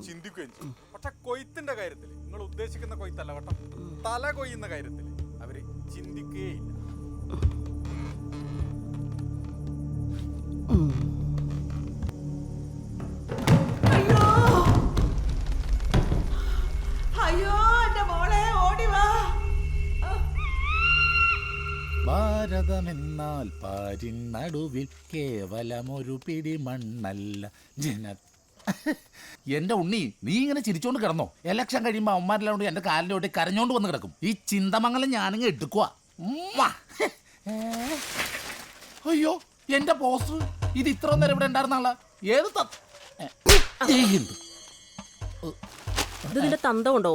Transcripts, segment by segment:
ചിന്തിക്കുകയും ചെയ്യും. പക്ഷെ കൊയ്ത്തിന്റെ കാര്യത്തിൽ നിങ്ങൾ ഉദ്ദേശിക്കുന്ന കൊയ്ത്തല്ല കേട്ടോ, തല കൊയ്യുന്ന കാര്യത്തിൽ അവര് ചിന്തിക്കുകയില്ല. ഭാരതമെന്നാൽ പാരിൻ നടുവിൽ കേവലമൊരു പിടി മണ്ണല്ല ജന. എന്റെ ഉണ്ണി, നീ ഇങ്ങനെ ചിരിച്ചോണ്ട് കിടന്നോ? ഇലക്ഷൻ കഴിയുമ്പോ അവന്മാരെല്ലാം കൊണ്ട് എന്റെ കാലിന്റെ ഒട്ടി കരഞ്ഞോണ്ട് വന്ന് കിടക്കും. ഈ ചിന്തമംഗലം ഞാനിങ്ങ് എടുക്കുക. അയ്യോ, എന്റെ പോസ്റ്റർ ഇത് ഇത്ര നേരം ഇവിടെ ഉണ്ടായിരുന്നാളാ. ഏത് ഇതിന്റെ തന്ത കൊണ്ടോ?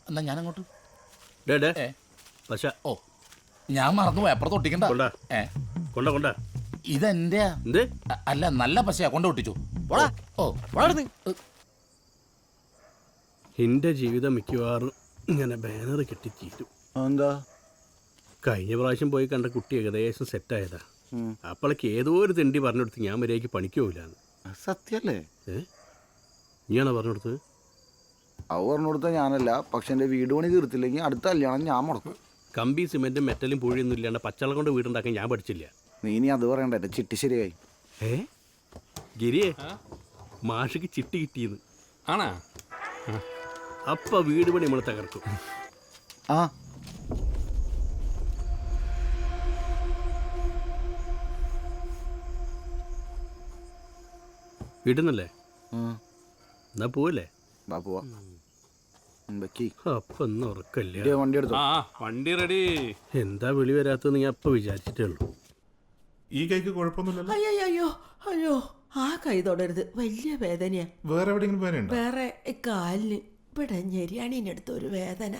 എന്നാ ഞാനങ്ങോട്ട്. ഓ, ഞാൻ മറന്നുപോയി, അപ്പുറത്ത് ഒട്ടിക്കണ്ട. ഇതെന്റെ അല്ല, നല്ല പശയാ, കൊണ്ട് ഒട്ടിച്ചു. എന്റെ ജീവിതം മിക്കവാറും ഇങ്ങനെ ബാനർ കെട്ടിത്തീരും. എന്താ? കഴിഞ്ഞ പ്രാവശ്യം പോയി കണ്ട കുട്ടി ഏകദേശം സെറ്റായതാ. അപ്പോഴേക്ക് ഏതോ ഒരു തെണ്ടി പറഞ്ഞെടുത്ത് ഞാൻ മര്യാദയ്ക്ക് പണിക്ക് പോയില്ലാന്ന്. സത്യല്ലേ? നീയാണോ പറഞ്ഞെടുത്തത്? അത് പറഞ്ഞുകൊടുത്ത ഞാനല്ല, പക്ഷെ എന്റെ വീട് പണി തീർത്തില്ലെങ്കിൽ അടുത്ത കല്യാണം ഞാൻ മുടക്കും. കമ്പി സിമെന്റും മെറ്റലും പൂഴിയൊന്നും ഇല്ലാണ്ട് പച്ചവെള്ളം കൊണ്ട് വീടുണ്ടാക്കാൻ ഞാൻ പഠിച്ചില്ല. നീ ഇനി അത് പറയണ്ട, എന്റെ ചിട്ടി ശരിയായി. ഗിരിയെ മാഷിക്ക് ചിട്ടി കിട്ടിയെന്ന് ആണാ? അപ്പ വീട് പണി നമ്മൾ തകർക്കും. ആ വീടുന്നല്ലേ? എന്നാ പോവല്ലേ? പോവാ. അപ്പൊ ഒന്നും ഉറക്കല്ലേ? വണ്ടി എടുത്തോ? വണ്ടി റെഡി. എന്താ വിളി വരാത്തത് ഞാൻ അപ്പൊ വിചാരിച്ചിട്ടേ ഉള്ളൂ. ഈ കൈക്ക് കുഴപ്പമൊന്നുമില്ലല്ലോ? അയ്യോ അയ്യോ, ആ കൈ തൊടരുത്, വലിയ വേദനയാ. വേറെ എവിടെയെങ്കിലും വേദനയുണ്ടോ? വേറെ കാലിന് ഇവിടെ ഞെരിയാണിനടുത്ത് ഒരു വേദന.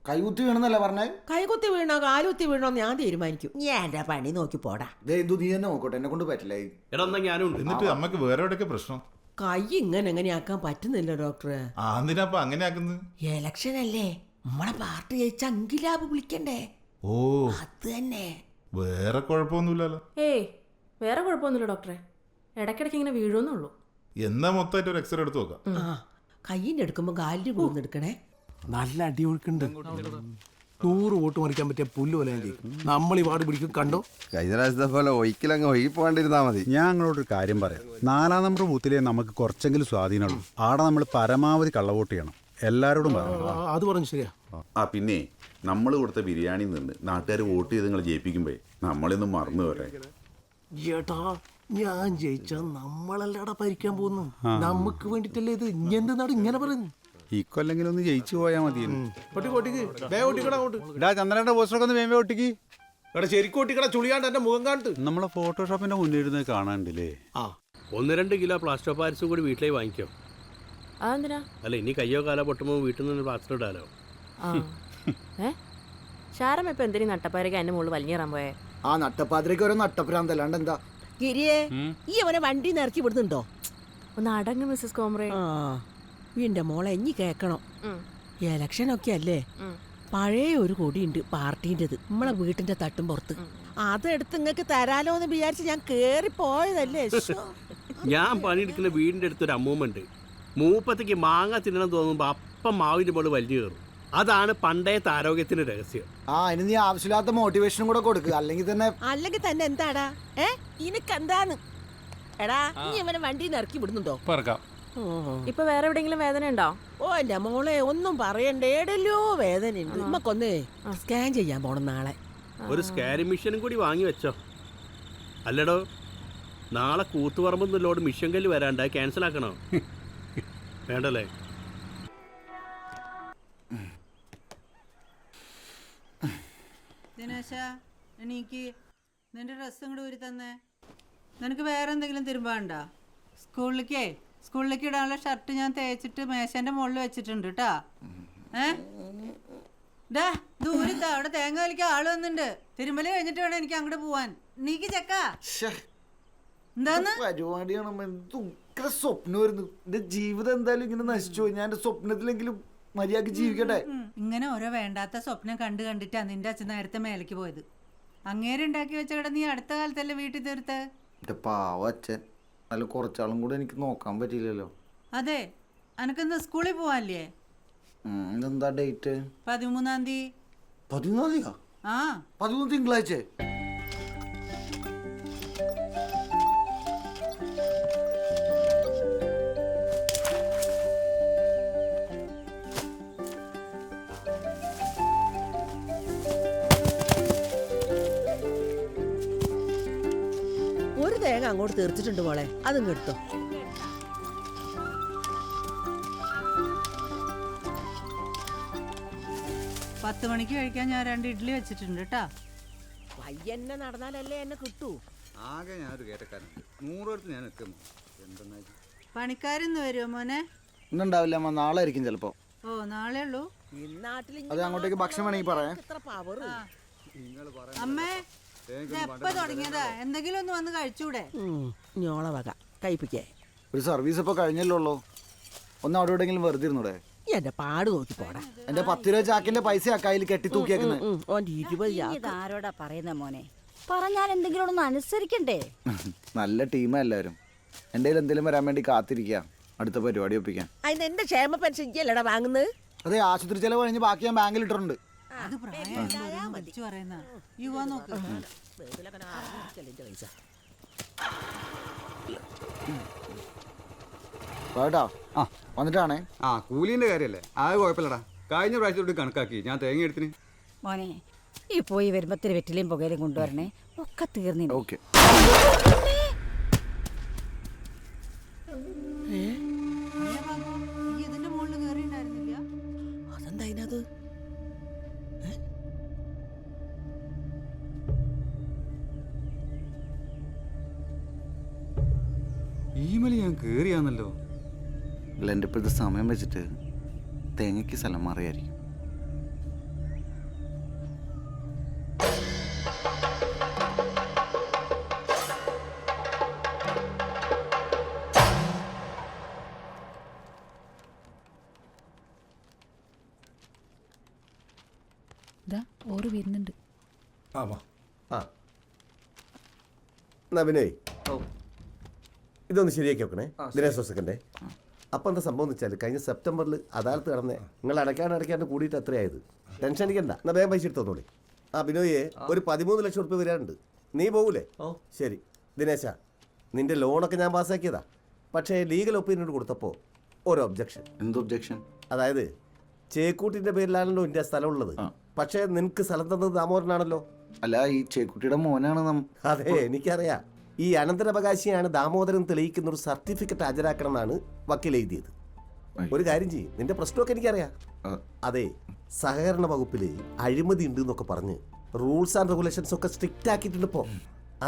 കൈകുത്തി വീണെന്നല്ലേ പറഞ്ഞേ? കൈകുത്തി വീണോ കാലുകുത്തി വീണോ ഞാൻ തീരുമാനിക്കും. ഞാൻ എന്റെ പണി നോക്കി പോടാ. നീ തന്നെ നോക്കട്ടെ, എന്നെ കൊണ്ട് പറ്റില്ല. എടാ, എന്നാ ഞാനും ഉണ്ട്. എന്നിട്ട് അമ്മക്ക് വേറെ എവിടെയൊക്കെ പ്രശ്നം? കൈ എങ്ങനെയാക്കാൻ പറ്റുന്നില്ല ഡോക്ടറെ. എന്തിനാ അങ്ങനെ ആക്കുന്നത്? എലക്ഷൻ അല്ലേ, നമ്മളെ പാർട്ടി ജയിച്ച അങ്കിലാബ് വിളിക്കണ്ടേ? ഓ, അത് തന്നെ. വേറെ കുഴപ്പമൊന്നുമില്ലല്ലോ? ഏയ്, വേറെ കുഴപ്പമൊന്നുമില്ല ഡോക്ടറെ. ഇടയ്ക്കിടയ്ക്ക് ഇങ്ങനെ വീഴുമെന്നുള്ളൂ. എന്നാ മൊത്തമായിട്ട് ഒരു എക്സ്റേ എടുത്ത് നോക്കാം. കയ്യിന്റെ എടുക്കുമ്പോ കാലിന് പോകുന്ന എടുക്കണേ. നല്ല അടിയൊഴുക്കുണ്ട്. 100 വോട്ട് മറിക്കാൻ പറ്റിയ പുല്ല് പോലെ നമ്മൾ ഈ വാർഡ് പിടിക്കും. കണ്ടോ, കഴിഞ്ഞ പ്രാവശ്യത്തെ പോലെ ഒഴിക്കലങ്ങ് ഒഴുകി പോകാണ്ടിരുന്നാ മതി. ഞാൻ നിങ്ങളോടൊരു കാര്യം പറയാം. 4-ാം നമ്പർ ബൂത്തിലേ നമുക്ക് കുറച്ചെങ്കിലും സ്വാധീനമുള്ളൂ. ആടെ നമ്മൾ പരമാവധി കള്ളവോട്ട് ചെയ്യണം. എല്ലാവരോടും പറഞ്ഞു. അത് പറഞ്ഞു ശരിയാ. പിന്നെ നമ്മൾ കൊടുത്ത ബിരിയാണി നിന്ന് നാട്ടുകാർ വോട്ട് ചെയ്ത് നിങ്ങൾ ജയിപ്പിക്കുമ്പോ നമ്മളിന്ന് മറന്നു പോരെ. ചേട്ടാ, ഞാൻ ജയിച്ച നമ്മളല്ലാടാ ഭരിക്കാൻ പോകുന്നു. നമുക്ക് വേണ്ടിട്ടല്ലേ ഇത്. ഇനി എന്തെന്നാണ് ഇങ്ങനെ പറയുന്നു? ഇക്കൊല്ലെങ്കിലും ഒന്ന് ജയിച്ചു പോയാൽ മതി. ചന്ദ്രന്റെ പോസ്റ്ററൊക്കെ ഒന്ന് വേമ്പേ ഒട്ടിക്ക്. ശരിക്കും ഒട്ടിക്കട, ചുളിയാണ്ട് എന്റെ മുഖം കാണിട്ട്. നമ്മളെ ഫോട്ടോഷോപ്പിന്റെ മുന്നിരുന്ന് കാണാണ്ടില്ലേ? 1-2 കിലോ പ്ലാസ്റ്റർ ഓഫ് പാരിസും കൂടി വീട്ടിലേക്ക് വാങ്ങിക്കോ. അതെന്തിനാ? അല്ല, ഇനി കയ്യോ കാലോ പൊട്ടുമ്പോൾ വീട്ടിൽ നിന്ന് പ്ലാസ്റ്റർ ഇടാലോ. ഷാരം ഇപ്പൊ എന്തിനും നട്ടപ്പാരൊക്കെ എന്റെ മുകളിൽ വലിഞ്ഞേറാൻ പോയേ? ആ നട്ടപ്പാതിരക്ക് ഓരോ നട്ടപ്രാന്തല്ലാണ്ട് എന്താ? ഗിരിയെ, ഈ അവനെ വണ്ടി നിറക്കി വിടുന്നുണ്ടോ? ഒന്ന് അടങ്ങ് മിസ്സസ് കോമ്രേ. എന്റെ മോളെ ഇനി കേക്കണം. എലക്ഷൻ ഒക്കെ അല്ലേ, പഴയ ഒരു കൊടിയുണ്ട് പാർട്ടീൻ്റെത്, നമ്മളെ വീട്ടിന്റെ തട്ടും പുറത്ത്. അതെടുത്ത് നിങ്ങൾക്ക് തരാലോ എന്ന് വിചാരിച്ച് ഞാൻ കേറി പോയതല്ലേ. ഞാൻ പണിയെടുക്കുന്ന വീടിന്റെ അടുത്തൊരു അമ്മൂമ്മണ്ട്. മൂപ്പത്തേക്ക് മാങ്ങ തിന്നണം തോന്നുമ്പോ അപ്പം മാവിന്റെ മുകളിൽ വലിഞ്ഞു കയറും. അതാണ് പണ്ടത്തെ ആരോഗ്യത്തിന്റെ രഹസ്യം. ഇനി നീ ആവശ്യമില്ലാത്ത മോട്ടിവേഷനും കൂടെ കൊടുക്കുക. അല്ലെങ്കിൽ തന്നെ എന്താടാ ഇനക്കെന്താന്ന്? എടാ, നീ അവനെ വണ്ടി നിറക്കി വിടുന്നുണ്ടോ? ഇപ്പൊ വേറെ എവിടെയെങ്കിലും വേദന ഉണ്ടോ? ഓ എന്റെ മോളെ, ഒന്നും പറയണ്ടേ, ഏടല്ലോ വേദനയുണ്ട്. നമുക്കൊന്ന് സ്കാൻ ചെയ്യാൻ പോണം നാളെ. ഒരു സ്കാനിങ് മെഷീനും കൂടി വാങ്ങി വെച്ചോ. അല്ലടോ, നാളെ കൂത്തുപറമ്പെന്നുള്ളോട് മിഷൻ കല്ല് വരാണ്ട് ക്യാൻസൽ ആക്കണോ? വേണ്ടല്ലേ? ദിനേശ, എനിക്ക് നിന്റെ ഡ്രസ്സും കൂടി ഊരി തന്നെ. നിനക്ക് വേറെ എന്തെങ്കിലും തിരുമ്പാണ്ടോ? സ്കൂളിലേക്ക് ഇടാനുള്ള ഷർട്ട് ഞാൻ തേച്ചിട്ട് മേശന്റെ മുകളിൽ വെച്ചിട്ടുണ്ട് കേട്ടാ. ദൂരത്താ, അവിടെ തേങ്ങ വലിക്കാൻ ആള് വന്നിട്ടുണ്ട്. തിരുമ്പല് കഴിഞ്ഞിട്ട് വേണം എനിക്ക് അങ്ങോട്ട് പോവാൻ. നീക്ക് ചെക്കാ എന്താന്ന് പരിപാടിയാണ്. സ്വപ്നം വരുന്നു. എന്റെ ജീവിതം എന്തായാലും ഇങ്ങനെ നശിച്ചു. ഞാൻ എന്റെ സ്വപ്നത്തിലെങ്കിലും മര്യാദക്ക് ജീവിക്കട്ടെ. ഇങ്ങനെ ഓരോ വേണ്ടാത്ത സ്വപ്നം കണ്ടിട്ടാ നിന്റെ അച്ഛൻ നേരത്തെ മേലേക്ക് പോയത്. അങ്ങേരുണ്ടാക്കി വെച്ച കട നീ അടുത്ത കാലത്തല്ലേ വീട്ടിൽ തീർത്ത്. എന്റെ പാവ അച്ഛൻ. അതിൽ കുറച്ചാളും കൂടെ എനിക്ക് നോക്കാൻ പറ്റിയില്ലല്ലോ. അതെ, അനക്കിന്ന് സ്കൂളിൽ പോവാല്ലേ? ഇതെന്താ ഡേറ്റ്? 13-ാം തീയതി. 13-ാം തീയതിയാ? ആ 13 തിങ്കളാഴ്ച. ഒരു തേങ്ങ അങ്ങോട്ട് തീർച്ചിട്ടുണ്ട് മോളെ, അതും എടുത്തോ. പത്ത് മണിക്ക് കഴിക്കാൻ ഞാൻ 2 ഇഡ്ഡലി വെച്ചിട്ടുണ്ട് കേട്ടാ. വയ്യന്നെ നടന്നാലല്ലേ എന്നെ കിട്ടൂ. ആകെ ഞാനൊരു കേട്ടക്കാരുണ്ട്, 100 ഞാൻ എത്തുന്നു. എന്തെന്നാ പണിക്കാരിന്ന് വരുമോ മോനെ? ഇന്നുണ്ടാവില്ല അമ്മ, നാളെ ആയിരിക്കും ചിലപ്പോ. ഓ, നാളെ ഉള്ളൂ. ഈ നാട്ടിൽ അത് അങ്ങോട്ടേക്ക് ഭക്ഷണം വേണമെങ്കിൽ പറയാം. ഇത്ര പവർ. അമ്മേ, ഇത് എപ്പോ തുടങ്ങിയതാ? എന്തെങ്കിലും ഒന്ന് വന്ന് കഴിച്ചൂടെ? ഞോള വക കഴിപ്പിക്കേ. ഒരു സർവീസ് ഇപ്പൊ കഴിഞ്ഞല്ലോ ഉള്ളൂ. ഒന്ന് അവിടെ എവിടെയെങ്കിലും വെറുതെ ഇരുന്നൂടെ? എന്റെ പാട് നോക്കി പോടാ. എന്റെ 10 രൂപ ചാക്കിന്റെ പൈസ കയ്യിൽ കെട്ടി തൂക്കിയേക്കുന്നത്. ഓൻ്റെ 20 ഇതാരോടാ പറയുന്ന മോനെ? പറഞ്ഞാൽ എന്തെങ്കിലും ഒന്ന് അനുസരിക്കണ്ടേ? നല്ല ടീമാ എല്ലാവരും. എൻ്റെ കയ്യിൽ എന്തെങ്കിലും വരാൻ വേണ്ടി കാത്തിരിക്കുക അടുത്ത പരിപാടി ഒപ്പിക്കാൻ. അതിന് എന്റെ ക്ഷേമ പെൻഷൻ ഇല്ലടാ വാങ്ങുന്നത്. അതെ, ആശുപത്രി ചെലവ് കഴിഞ്ഞ് ബാക്കി ഞാൻ ബാങ്കിൽ ഇട്ടിട്ടുണ്ട്. അത് പ്രായം വിളിച്ചു പറയുന്ന യുവാ നോക്ക്. കേട്ടോ വന്നിട്ടാണേ. കൂലിന്റെ കാര്യല്ലേ, അത് കുഴപ്പമില്ലടാ. കഴിഞ്ഞ പ്രാവശ്യത്തോട് കണക്കാക്കി ഞാൻ തേങ്ങ എടുത്തിന്. മോനെ, ഈ പോയി വരുമ്പോ ഇത്തിരി വെറ്റിലയും പുകയിലും കൊണ്ടുവരണേ. ഒക്കെ തീർന്നില്ല. ഓക്കെ. ഇതിന്റെ മുകളിൽ കയറിണ്ടായിരുന്നില്ല? അതെന്താ അതിനത്? ഈ മല ഞാൻ കേറിയാന്നല്ലോ. അല്ല, എൻ്റെ ഇപ്പോഴത്തെ സമയം വെച്ചിട്ട് തേങ്ങയ്ക്ക് സ്ഥലം മാറിയായിരിക്കും. ഓറ് വരുന്നുണ്ട്. നവിനേ, ഇതൊന്ന് ശരിയാക്കി വെക്കണേ. ദിനേശ് സെക്കൻഡേ. അപ്പം എന്താ സംഭവം എന്ന് വെച്ചാൽ കഴിഞ്ഞ സെപ്റ്റംബറിൽ അദാലത്ത് കടന്നേ. നിങ്ങൾ അടയ്ക്കാണ്ട് കൂടിയിട്ട് എത്രയായത്? ടെൻഷൻ അടിക്കണ്ട, എന്നാൽ വേഗം പൈസ എടുത്തോളൂ. ആ ബിനോയെ, ഒരു 13 ലക്ഷം റുപ്യ വരാനുണ്ട്. നീ പോകൂലേ? ശരി. ദിനേശ, നിന്റെ ലോണൊക്കെ ഞാൻ പാസ്സാക്കിയതാ. പക്ഷേ ലീഗൽ ഒപ്പീനിയൻ കൊടുത്തപ്പോൾ ഒരു ഒബ്ജക്ഷൻ. എന്ത് ഒബ്ജക്ഷൻ? അതായത് ചേക്കൂട്ടിന്റെ പേരിലാണല്ലോ എൻ്റെ സ്ഥലം ഉള്ളത്. പക്ഷേ നിനക്ക് സ്ഥലം തന്നത് ദാമോദരനാണല്ലോ. അല്ല, ഈ ചേക്കുട്ടിയുടെ മോനാണ്. അതെ, എനിക്കറിയാം. ഈ അനന്തരാവകാശിയാണ് ദാമോദരൻ തെളിയിക്കുന്ന ഒരു സർട്ടിഫിക്കറ്റ് ഹാജരാക്കണം എന്നാണ് വക്കീൽ എഴുതിയത്. ഒരു കാര്യം ചെയ്യും, നിന്റെ പ്രശ്നമൊക്കെ എനിക്കറിയാം. അതെ, സഹകരണ വകുപ്പിൽ അഴിമതി ഉണ്ട് എന്നൊക്കെ പറഞ്ഞ് റൂൾസ് ആൻഡ് റെഗുലേഷൻസ് ഒക്കെ സ്ട്രിക്റ്റ് ആക്കിയിട്ടുണ്ട് ഇപ്പോൾ.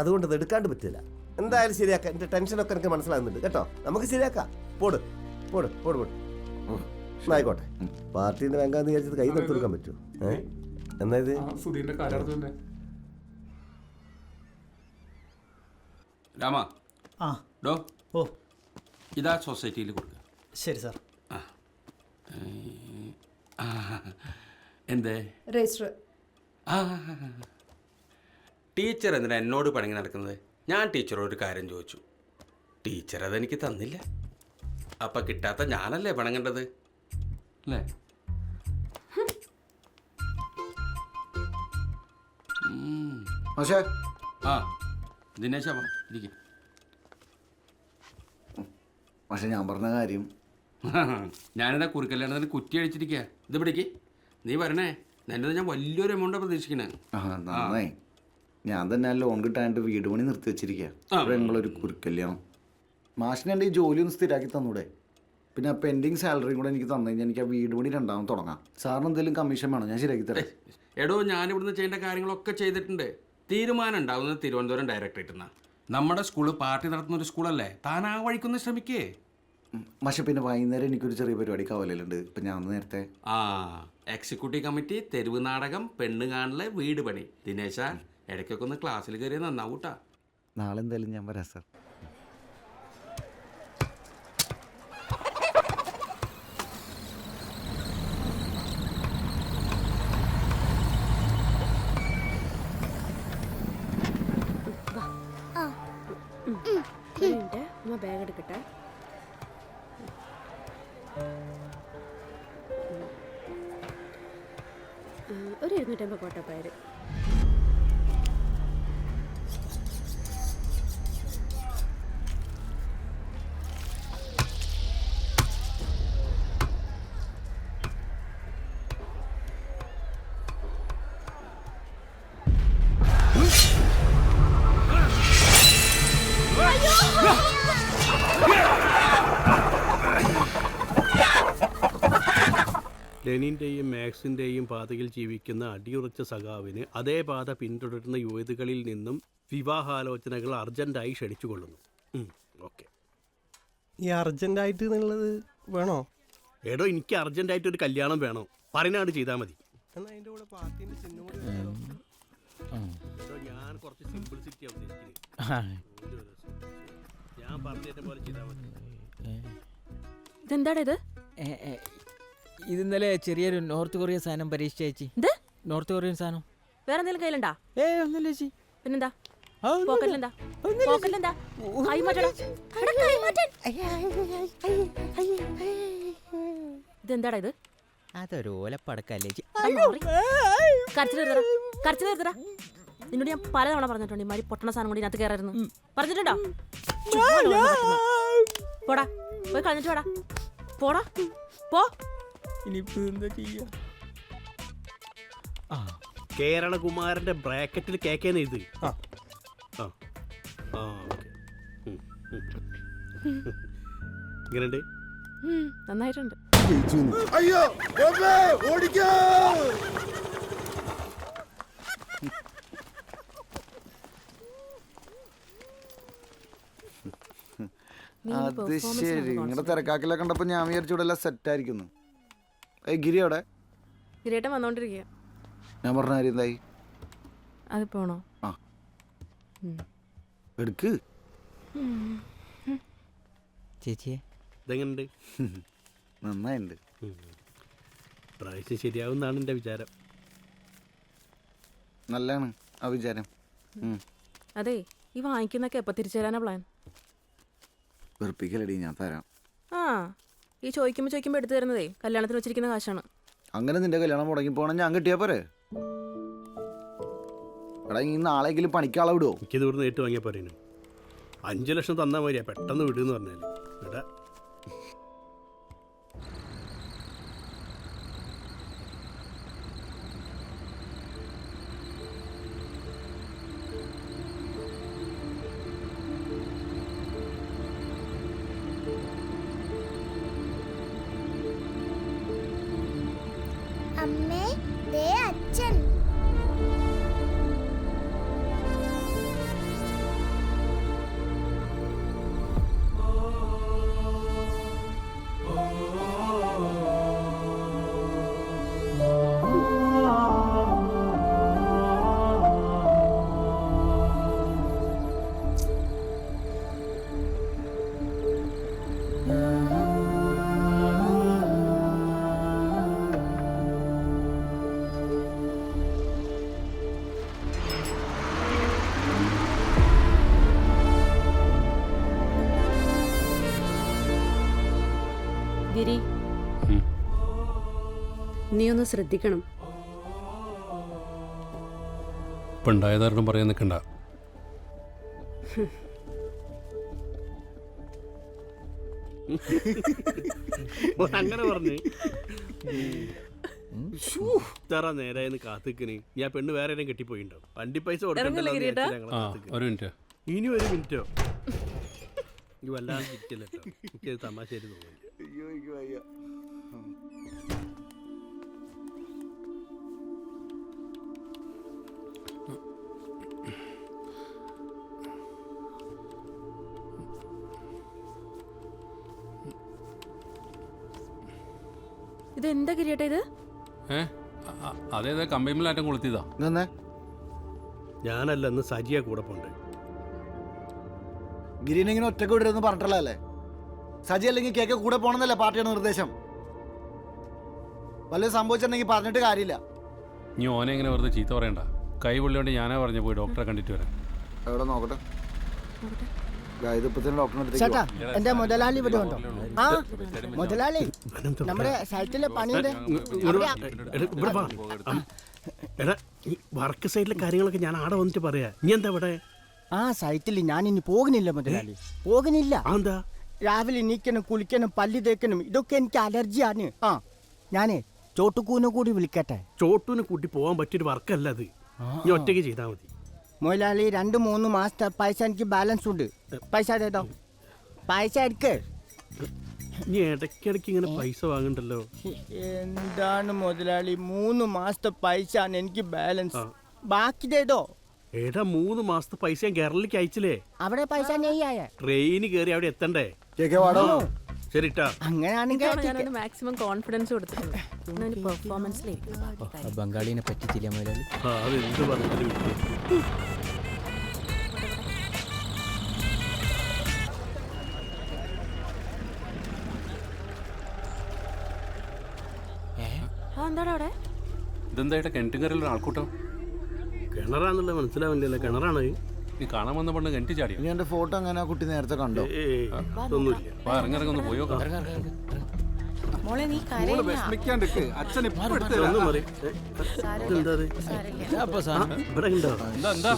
അതുകൊണ്ട് അത് എടുക്കാണ്ട് പറ്റില്ല. എന്തായാലും ശരിയാക്കാം. എൻ്റെ ടെൻഷനൊക്കെ എനിക്ക് മനസ്സിലാകുന്നുണ്ട് കേട്ടോ. നമുക്ക് ശരിയാക്കാം. പോട് പോട് പോട് പോട്. ആയിക്കോട്ടെ. പാർട്ടീൻ്റെ ബാങ്കാന്ന് വിചാരിച്ചത് കൈ നിർത്തിയെടുക്കാൻ പറ്റുമോ? എന്നാ ഇത് രാമ, ഡോ ഇതാ സൊസൈറ്റിയിൽ കൊടുക്കുക. ശരി സാർ. എന്തേ രജിസ്റ്റർ. ടീച്ചർ എന്തിനാ എന്നോട് പണങ്ങി നടക്കുന്നത്? ഞാൻ ടീച്ചറോട് ഒരു കാര്യം ചോദിച്ചു, ടീച്ചർ അതെനിക്ക് തന്നില്ല. അപ്പം കിട്ടാത്ത ഞാനല്ലേ പണങ്ങേണ്ടത് അല്ലേ? ആ ദിനേശ ഇരിക്കും. പക്ഷെ ഞാൻ പറഞ്ഞ കാര്യം ഞാനെന്താ കുറിക്കല്യാണത്തിന് കുറ്റി അടിച്ചിരിക്കുക. ഇത് പിടിക്ക്, നീ വരണേ. എൻ്റെ ഞാൻ വലിയൊരു എമൗണ്ടാണ് പ്രതീക്ഷിക്കണേ. നന്നായി. ഞാൻ തന്നെ ലോൺ കിട്ടാനായിട്ട് വീട് പണി നിർത്തി വെച്ചിരിക്കുക. ഞങ്ങളൊരു കുരുക്കല്യാണം. മാഷിന് എൻ്റെ ഈ ജോലി ഒന്ന് സ്ഥിരമാക്കി തന്നൂടെ? പിന്നെ ആ പെൻഡിങ് സാലറിയും കൂടെ എനിക്ക് തന്നു കഴിഞ്ഞാൽ എനിക്ക് ആ വീട് പണി രണ്ടാമത് തുടങ്ങാം. സാറിന് എന്തെങ്കിലും കമ്മീഷൻ വേണം? ഞാൻ ശരിയാക്കി തരാം. എടോ, ഞാനിവിടുന്ന് ചെയ്യേണ്ട കാര്യങ്ങളൊക്കെ ചെയ്തിട്ടുണ്ട്. തീരുമാനം ഉണ്ടാവുന്നത് തിരുവനന്തപുരം ഡയറക്ടറേറ്റിൽ നിന്നാണ്. നമ്മുടെ സ്കൂള് പാർട്ടി നടത്തുന്ന ഒരു സ്കൂളല്ലേ, താൻ ആ വഴിക്കൊന്ന് ശ്രമിക്കേ. പക്ഷെ പിന്നെ വൈകുന്നേരം എനിക്കൊരു ചെറിയ പരിപാടി കവലയിലുണ്ട്. ഇപ്പം ഞാൻ ഒന്ന് നേരത്തെ എക്സിക്യൂട്ടീവ് കമ്മിറ്റി, തെരുവ് നാടകം, പെണ്ണ് കാണല്, വീട് പണി. ദിനേശ, ഇടയ്ക്കൊക്കെ ഒന്ന് ക്ലാസ്സിൽ കയറിയ നന്നാവൂട്ടാ. നാളെ എന്തായാലും ഞാൻ വരാം സാർ. ബാഗ് എടുക്കട്ടെ. ഒരു 250 കോട്ടപ്പയർ. ലെനിൻ്റെയും മാക്സിൻ്റെയും പാതയിൽ ജീവിക്കുന്ന അടിയുറച്ച സഖാവിന് അതേ പാത പിന്തുടരുന്ന യുവതികളിൽ നിന്നും വിവാഹാലോചനകൾ അർജൻറ്റായി ക്ഷണിച്ചുകൊള്ളുന്നു. ഓക്കെ. ഈ അർജന്റായിട്ട് എന്നുള്ളത് വേണോ? എടോ, എനിക്ക് അർജൻറ്റായിട്ട് ഒരു കല്യാണം വേണോ? പറയുന്നാട് ചെയ്താൽ മതി. എന്നാ അതിന്റെ കൂടെ പാർട്ടിന്റെ ചിഹ്നം കൂടി എടോ, ഞാൻ കുറച്ച് സിംപിൾസിറ്റി അവതരിക്കുന്നത്. ഞാൻ പറഞ്ഞതിനെ പോലെ ചെയ്താൽ മതി. ഇതെന്താടാ ഇത്? ഇത് ഇന്നലെ ചെറിയൊരു നോർത്ത് കൊറിയൻ സാധനം പരീക്ഷിച്ച ചേച്ചി. ഇത് നോർത്ത് കൊറിയൻ സാധനം വേറെ എന്തെങ്കിലും കയ്യിലുണ്ടാ? ഒന്നുമില്ല ചേച്ചി. പിന്നെന്താ? പോക്കറ്റിലെന്താ? പോക്കറ്റിലെന്താ? കൈ മാറ്റടാ. എടാ, കൈ മാറ്റാൻ. ഇതെന്താടാ ഇത്? അതൊരു ഓലപ്പടക്കല്ലേ ചേച്ചി. കരച്ചിൽ നിർത്തടാ. നിന്നോട് ഞാൻ പലതവണ പറഞ്ഞിട്ടുണ്ട് ഈ മാതിരി പൊട്ടണ സാധനം കൊണ്ട് ഇതിനകത്ത് കയറരുന്നു. പറഞ്ഞിട്ടുണ്ടോ? പോടാ, പോയി കളഞ്ഞിട്ട് പോടാ. പോടാ, പോ. ഇനിയിപ്പോ എന്താ ചെയ്യാ? കേരളകുമാരന്റെ ബ്രാക്കറ്റിൽ കേക്കേന്ന് ഇത്. ഇങ്ങനെയുണ്ട്. നന്നായിട്ടുണ്ട്. അയ്യോ ഓടിക്കോ! അത് ശരി, നിങ്ങളുടെ തിരക്കാക്കിലെ കണ്ടപ്പോ ഞാൻ വിചാരിച്ചു ഇവിടെ എല്ലാം സെറ്റ് ആയിരിക്കുന്നു. ഗിരി അവിടെ ഗിരിയേട്ടൻ വന്നോണ്ടിരിക്കുക. ഞാൻ പറഞ്ഞ കാര്യം എന്തായി? അത് പോണോ? ആ എടുക്ക് ചേച്ചിയെ. ഇതെങ്ങനുണ്ട്? നന്നായിണ്ട്. പ്രാവശ്യം ശരിയാവുന്നാണ് എൻ്റെ വിചാരം. നല്ലതാണ് ആ വിചാരം. അതെ, ഈ വാങ്ങിക്കുന്നൊക്കെ എപ്പോൾ തിരിച്ചു തരാനാ പ്ലാൻ? വെറുപ്പിക്കലടി, ഞാൻ തരാം. ആ, ഈ ചോദിക്കുമ്പോൾ എടുത്തു തരുന്നതേ കല്യാണത്തിന് വെച്ചിരിക്കുന്ന കാശാണ്. അങ്ങനെ നിന്റെ കല്യാണം മുടങ്ങി പോകണം, ഞാൻ കിട്ടിയാ പോരെ? എടാ, ഈ നാളെങ്കിലും പണിക്കാളെ വിടുവോ? എനിക്കിത് ഇവിടുന്ന് നേരിട്ട് വാങ്ങിയാൽ പറയുന്നു. 5 ലക്ഷം തന്നാൽ മതിയാ, പെട്ടെന്ന് വിടുന്ന് പറഞ്ഞാൽ. എടാ, അമ്മേ, ദേ അച്ഛൻ. ഗിരി, നീ ഒന്ന് ശ്രദ്ധിക്കണം. ഇപ്പം ഉണ്ടായതാരണം പറയാൻ നിൽക്കണ്ട. അങ്ങനെ പറഞ്ഞു. ഇത്ര നേരായെന്ന് കാത്തിക്കണേ. ഞാൻ പെണ്ണ് വേറെ ആരെയും കെട്ടിപ്പോയിണ്ടാവും. വണ്ടി പൈസ കൊടുക്കണ്ടല്ലോ. ഒരു മിനിറ്റ്. ഇനി ഒരു മിനിറ്റോ? എനിക്ക് വല്ലാണ്ട് കിട്ടില്ല കേട്ടോ. എനിക്കത് തമാശയായിട്ട് തോന്നുന്നു. ഇതെന്താ ഗിരിയേട്ടാ ഇത്? അതേതാ കമ്പൈമിലാറ്റം കൊളുത്തിയതാ. ഞാനല്ല, ഇന്ന് സജിയ കൂടെ പോണ്ട്. ഗിരിനെ ഇങ്ങനെ ഒറ്റക്ക് വിടരുന്ന് പറഞ്ഞിട്ടല്ലേ? സജി അല്ലെങ്കിൽ കേക്ക് കൂടെ പോണെന്നല്ലേ പാർട്ടിയുടെ നിർദ്ദേശം? വല്ലതും സംഭവിച്ചിട്ടുണ്ടെങ്കിൽ പറഞ്ഞിട്ട് കാര്യമില്ല. നീ ഓനെ എങ്ങനെ വെറുതെ ചീത്ത പറയണ്ട. കൈ പൊള്ളിയോണ്ട് ഞാനാ പറഞ്ഞു പോയി ഡോക്ടറെ കണ്ടിട്ട് വരാം. എവിടെ നോക്കട്ടെ. ചേട്ടാ, എന്റെ മുതലാളി ഇവിടെ ഉണ്ടോ? ആ മുതലാളി, നമ്മുടെ സൈറ്റിലെ പണിയുടെ എടാ ഈ വർക്ക് സൈഡിലെ കാര്യങ്ങളൊക്കെ ഞാൻ ആടെ വന്നിട്ട് പറയാ നീ എന്താ ഇവിടെ ആ സൈറ്റിൽ ഞാൻ ഇനി പോകുന്നില്ല മുതലാളി, പോകുന്നില്ല. എന്താ രാവിലെ എണീക്കണം, കുളിക്കണം, പല്ല് തേക്കണം, ഇതൊക്കെ എനിക്ക് അലർജിയാണ്. ആ ഞാനേ ചോട്ടുകൂനെ കൂടി വിളിക്കട്ടെ. ചോട്ടൂനെ കൂട്ടി പോകാൻ പറ്റിയൊരു വർക്കല്ല അത്, നീ ഒറ്റയ്ക്ക് ചെയ്താൽ മതി. മുതലാളി 2-3 മാസത്തെ പൈസ എനിക്ക് ബാലൻസ് ഉണ്ട്. പൈസ തേതോ, പൈസ എടുക്ക്. നീ ഇടയ്ക്കിടയ്ക്ക് ഇങ്ങനെ പൈസ വാങ്ങണ്ടല്ലോ. എന്താണ് മുതലാളി, 3 മാസത്തെ പൈസ ആണ് എനിക്ക് ബാലൻസ്, ബാക്കി തേതോ. എടാ 3 മാസത്തെ പൈസ ഞാൻ കേരളത്തിലേക്ക് അയച്ചില്ലേ, അവിടെ പൈസ നെയ്യായ ട്രെയിന് കയറി അവിടെ എത്തണ്ടേ. ശരിട്ടാ, അങ്ങനെയാണെങ്കിൽ മാക്സിമം കോൺഫിഡൻസ് കൊടുത്തിട്ടുണ്ട്. പെർഫോമൻസിലേക്ക് ബംഗാളിനെ പറ്റിച്ചില്ല മുതലാളി. അത് എന്ത് പറഞ്ഞാലും എന്താണ് അവിടെ? ഇതെന്തായിട്ട് കിണറ്റുകരയിൽ ഒരു ആൾക്കൂട്ടം? കിണറാന്നുള്ള മനസ്സിലാവില്ലല്ലോ, കിണറാണ്. നീ കാണാൻ വന്ന പെണ്ണ് കിണറ്റി ചാടിയോ? എന്റെ ഫോട്ടോ അങ്ങനെ ആ കുട്ടി നേരത്തെ കണ്ടോ? ഒന്നുമില്ല. ഇറങ്ങിറങ്ങി ഒന്ന് പോയോ? മോളെ നീ കരയില്ല. അച്ഛൻ ഒന്നും മതി. ഇതെന്താ ഇത്? ഇവിടെ ഉണ്ടോ? എന്താ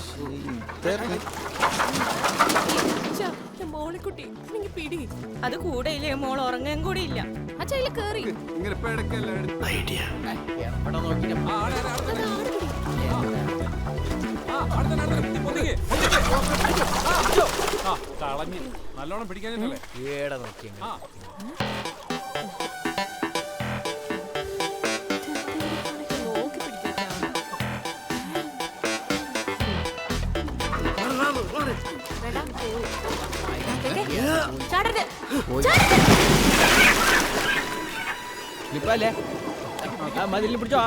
മോളിക്കുട്ടി പിടി, അത് കൂടെ ഇല്ലേ, മോൾ ഉറങ്ങാൻ കൂടി ഇല്ല. അച്ഛൻ കേറി ഐഡിയ. കളഞ്ഞ് നല്ലോണം പിടിക്കാനിട്ടല്ലേ? ഇപ്പല്ലേ മതിൽ പിടിച്ചോ.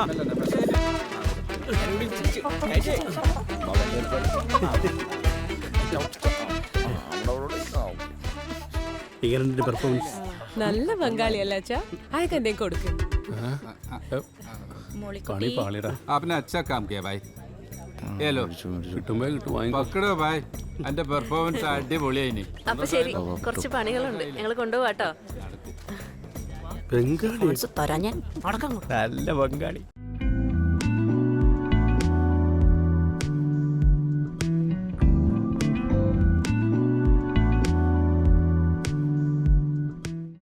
പെർഫോമൻസ് നല്ല ബംഗാളിയല്ല അച്ഛാ, അതൊക്കെ എന്തേ കൊടുക്കും. പണി പാളിടാ. आपने अच्छा काम किया भाई. ये लो കിട്ടുമ്പോ കിട്ടും, വാങ്ങിക്കോ. പക്കടോ ഭായ്, എന്റെ പെർഫോമൻസ് അടിപൊളിയായിനി. അപ്പൊ ശരി, കുറച്ച് പണികളുണ്ട്, ഞങ്ങൾ കൊണ്ടുപോവാട്ടോ. ബംഗാളി തരാൻ ഞാൻ നല്ല ബംഗാളി.